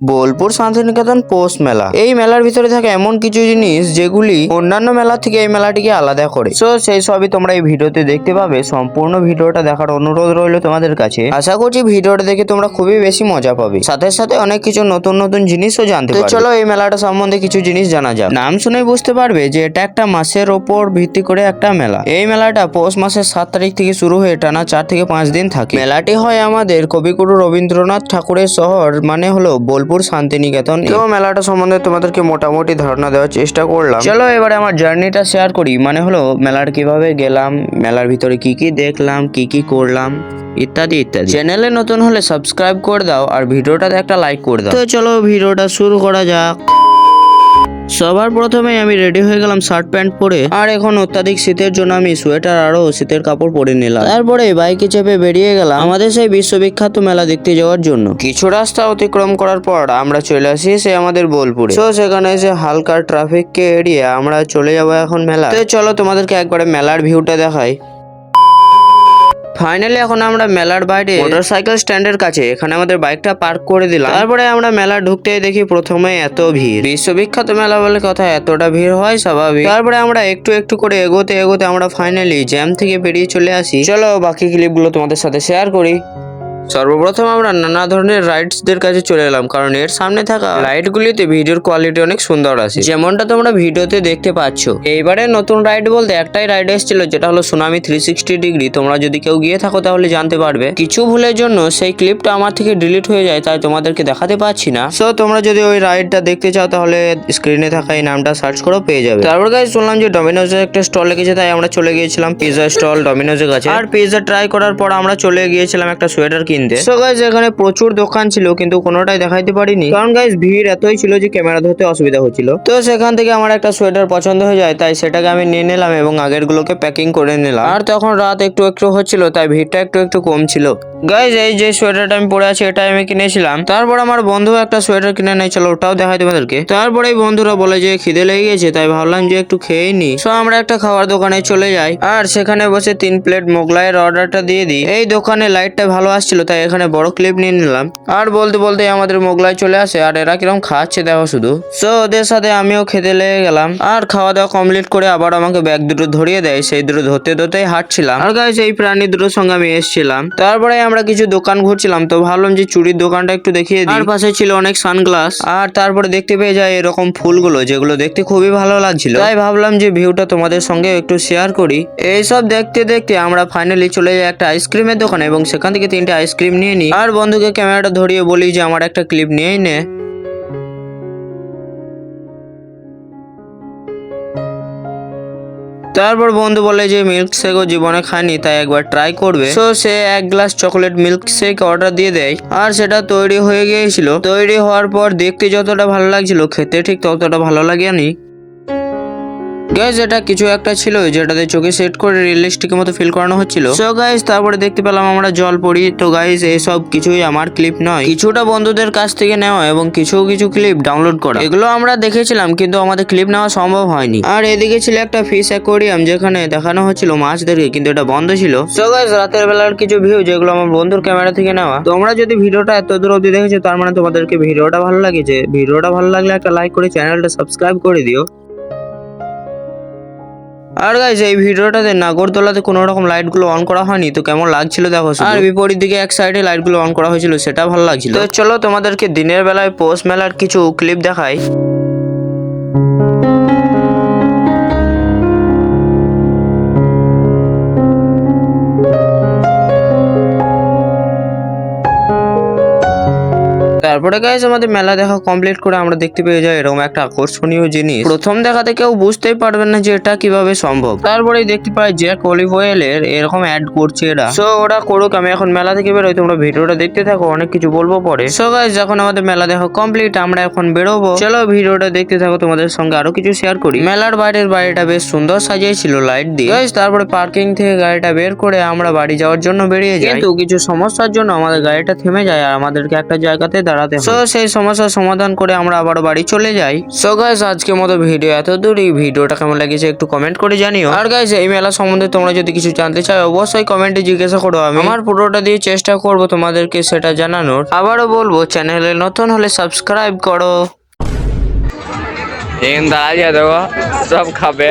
বোলপুর শান্তিনিকেতন পৌষ মেলা। এই মেলার ভিতরে থাকে এমন কিছু জিনিস যেগুলি অন্যান্য মেলা থেকে এই মেলাটিকে আলাদা করে। সো সেই সবই তোমরা এই ভিডিওতে দেখতে পাবে। সম্পূর্ণ ভিডিওটা দেখার অনুরোধ রইল তোমাদের কাছে। আশা করছি ভিডিওটা দেখে তোমরা খুবই বেশি মজা পাবে, সাথে সাথে অনেক কিছু নতুন নতুন জিনিসও জানতে পারবে। চলো এই মেলাটা সম্বন্ধে কিছু জিনিস জানা যাক। নাম শুনেই বুঝতে পারবে যে এটা একটা মাসের ওপর ভিত্তি করে একটা মেলা। এই মেলাটা পৌষ মাসের 7 তারিখ থেকে শুরু হয়ে টানা 4 থেকে 5 দিন থাকে। মেলাটি হয় আমাদের কবিগুরু রবীন্দ্রনাথ ঠাকুরের শহর মানে হলো বোলপুর শান্তিনিকেতন। তো মেলাটা সম্বন্ধে তোমাদেরকে মোটামুটি ধারণা দেওয়ার চেষ্টা করলাম। চলো এবারে আমার জার্নিটা শেয়ার করি, মানে হলো মেলার কিভাবে গেলাম, মেলার ভিতরে কি কি দেখলাম, কি কি করলাম ইত্যাদি ইত্যাদি। চ্যানেলে নতুন হলে সাবস্ক্রাইব করে দাও আর ভিডিওটাতে একটা লাইক করে দাও। তো চলো ভিডিওটা শুরু করা যাক। সবার প্রথমে আমি রেডি হয়ে গেলাম শার্ট প্যান্ট পরে, আর এখন অত্যাধিক শীতের জন্য আমি সোয়েটার আরো শীতের কাপড় পরে নিলাম। তারপরে বাইকে চেপে বেরিয়ে গেলাম আমাদের সেই বিশ্ববিখ্যাত মেলা দেখতে যাওয়ার জন্য। কিছু রাস্তা অতিক্রম করার পর আমরা চলে আসি সে আমাদের বোলপুরে। তো সেখানে এসে হালকা ট্রাফিক কে এড়িয়ে আমরা চলে যাবো এখন মেলা। তো চলো তোমাদেরকে একবারে মেলার ভিউটা দেখাই। ফাইনালি এখন আমরা মেলার বাইরে মোটরসাইকেল স্ট্যান্ডের কাছে এখানে আমাদের বাইকটা পার্ক করে দিলাম। তারপরে আমরা মেলা ঢুকতেই দেখি প্রথমে এত ভিড়। বিশ্ববিখ্যাত মেলা বলে কথা, এতটা ভিড় হয় স্বাভাবিক। তারপরে আমরা একটু একটু করে এগোতে এগোতে আমরা ফাইনালি জ্যাম থেকে বেরিয়ে চলে আসি। চলো বাকি ক্লিপগুলো তোমাদের সাথে শেয়ার করি। সর্বপ্রথম আমরা নানা ধরনের রাইডসদের কাছে চলে এলাম, কারণ এর সামনে থাকা রাইডগুলিতে ভিডিওর কোয়ালিটি অনেক সুন্দর আছে, যেমনটা তোমরা ভিডিওতে দেখতে পাচ্ছ। এইবারে নতুন রাইড বলতে একটাই রাইড এসেছিল, যেটা হলো সুনামি 360 ডিগ্রি। তোমরা যদি কেউ গিয়ে থাকো তাহলে জানতে পারবে। কিছু ভুলের জন্য সেই ক্লিপটা আমার থেকে ডিলিট হয়ে যায়, তাই তোমাদেরকে দেখাতে পাচ্ছি না। সো তোমরা যদি ওই রাইডটা দেখতে চাও তাহলে স্ক্রিনে থাকা এই নামটা সার্চ করেও পেয়ে যাবে। তারপর গাইস শুনলাম যে ডমিনোজের একটা স্টল লেগেছে, তাই আমরা চলে গিয়েছিলাম পিৎজা স্টল ডমিনোজের কাছে। আর পিৎজা ট্রাই করার পর আমরা চলে গিয়েছিলাম একটা সোয়েটার কিনতে। সো গাইস এখানে প্রচুর দোকান ছিল, কিন্তু কোনোটাই দেখাইতে পারিনি, কারণ গাইস ভিড় এতই ছিল যে ক্যামেরা ধরতে অসুবিধা হচ্ছিল। তো সেখান থেকে আমার একটা সোয়েটার পছন্দ হয়ে যায়, তাই সেটাকে আমি নিয়ে নিলাম এবং আগের গুলোকে প্যাকিং করে নিলাম। আর তখন রাত একটু একটু হচ্ছিল, তাই ভিড়টা একটু একটু কম ছিল। গাইস এই যে সোয়েটারটা আমি পরে আছি এটাই আমি কিনেছিলাম। তারপর আমার বন্ধু একটা সোয়েটার কিনে নেয়, চলো ওটাও দেখাই তোমাদেরকে। তারপরে বন্ধুরা বলে যে খিদে লেগে গেছে, তাই ভাবলাম যে একটু খেয়েই নি। সো আমরা একটা খাবার দোকানে চলে যাই আর সেখানে বসে 3 প্লেট মোগলাইয়ের অর্ডারটা দিয়ে দিই। এই দোকানে লাইটটা ভালো আসছিল, তাই এখানে বড় ক্লিপ নিয়ে নিলাম। আর বলতে বলতে আমাদের মোগলাই চলে আসে, আর এরা কিরকম খাচ্ছে দেখো শুধু। সো ওদের সাথে আমিও খেতে লেগে গেলাম। আর খাওয়া দাওয়া কমপ্লিট করে আবার আমাকে ব্যাগ দুটো ধরিয়ে দেয়, সেই দুটো ধরতে ধরতেই হাঁটছিলাম। আর গাইস এই প্রাণী দুটোর সঙ্গে আমি এসেছিলাম। তারপরে আমরা কিছু দোকান ঘুরছিলাম, তো ভাবলাম যে চুরির দোকানটা একটু দেখিয়ে দিই। আর পাশে ছিল অনেক সানগ্লাস। আর তারপরে দেখতে পেয়ে যায় এরকম ফুলগুলো, যেগুলো দেখতে খুবই ভালো লাগছিল, তাই ভাবলাম যে ভিউটা তোমাদের সঙ্গে একটু শেয়ার করি। এইসব দেখতে দেখতে আমরা ফাইনালি চলে যাই একটা আইসক্রিমের দোকানে এবং সেখান থেকে 3টে আইসক্রিম নিয়ে নিই। আর বন্ধুকে ক্যামেরাটা ধরিয়ে বলি যে আমার একটা ক্লিপ নিয়েই নে। তারপর বন্ধু বলে যে মিল্ক শেকও জীবনে খায়নি, তাই একবার ট্রাই করবে। সো সে 1 glass chocolate milk shake order দিয়ে দেয়। আর সেটা তৈরি হয়ে গিয়েছিল। তৈরি হওয়ার পর দেখতে যতটা ভালো লাগছিল, খেতে ঠিক ততটা ভালো লাগেনি। গাইস এটা কিছু একটা ছিল যেটাতে চোখে সেট করে রিয়েলিস্টিকের মতো ফিল করানো হচ্ছিল। সো গাইস তারপরে দেখতে পেলাম আমরা জল পড়ি। তো গাইস এইসব কিছুই আমার ক্লিপ নয়, কিছুটা বন্ধুদের কাছ থেকে নেওয়া এবং কিছু কিছু ক্লিপ ডাউনলোড করা। এগুলো আমরা দেখেছিলাম, কিন্তু আমাদের ক্লিপ নেওয়া সম্ভব হয়নি। আর এদিকে ছিল একটা ফিশ অ্যাকোয়ারিয়াম, যেখানে দেখানো হচ্ছিল মাছদেরকে, কিন্তু এটা বন্ধ ছিল। সো গাইস রাতের বেলার কিছু ভিউ যেগুলো আমার বন্ধুর ক্যামেরা থেকে নেওয়া। তোমরা যদি ভিডিওটা এত দূর অবধি দেখেছো, তার মানে তোমাদেরকে ভিডিওটা ভালো লাগেছে। ভিডিওটা ভালো লাগলে একটা লাইক করে চ্যানেলটা সাবস্ক্রাইব করে দিও। আর গাইস এই ভিডিওটাতে নাগরদোলাতে কোনো রকম লাইট গুলো অন করা হয়নি, তো কেমন লাগছিল দেখো। আর বিপরীত দিকে এক সাইডে লাইট গুলো অন করা হয়েছিল, সেটা ভালো লাগছিল। তো চলো তোমাদেরকে দিনের বেলায় পৌষ মেলার কিছু ক্লিপ দেখাই। তারপরে গাইস আমাদের মেলা দেখা কমপ্লিট করে আমরা দেখতে পেয়ে যাই এরকম একটা আকর্ষণীয় জিনিস। প্রথম দেখাতে কেউ বুঝতেই পারবেন না যে এটা কিভাবে সম্ভব। তারপরে দেখতে পাই জ্যাক অলিভ অয়েলের এরকম অ্যাড করছে এরা। সো ওরা করুক, আমি এখন মেলা থেকে বেরোই, তোমরা ভিডিওটা দেখতে থাকো, অনেক কিছু বলবো পরে। সো গাইস যখন আমাদের মেলা দেখা কমপ্লিট, আমরা এখন বেরোবো। চলো ভিডিওটা দেখতে থাকো, তোমাদের সঙ্গে আরো কিছু শেয়ার করি। মেলার বাইরের বাড়িটা বেশ সুন্দর সাজিয়েছিল লাইট দিয়ে। গাইস তারপরে পার্কিং থেকে গাড়িটা বের করে আমরা বাড়ি যাওয়ার জন্য বেরিয়ে যাই, কিন্তু কিছু সমস্যার জন্য আমাদের গাড়িটা থেমে যায় আর আমাদেরকে একটা জায়গাতে দাঁড়াতে চালাতে হয়। সো সেই সমস্যার সমাধান করে আমরা আবার বাড়ি চলে যাই। সো গাইস আজকের মতো ভিডিও এত দূরই। ভিডিওটা কেমন লেগেছে একটু কমেন্ট করে জানিও। আর গাইস এই মেলা সম্বন্ধে তোমরা যদি কিছু জানতে চাও অবশ্যই কমেন্টে জিজ্ঞাসা করো। আমি আমার পুরোটা দিয়ে চেষ্টা করব তোমাদেরকে সেটা জানানোর। আবারও বলবো চ্যানেলে নতুন হলে সাবস্ক্রাইব করো। দাঁড়িয়ে দেখো সব খাবে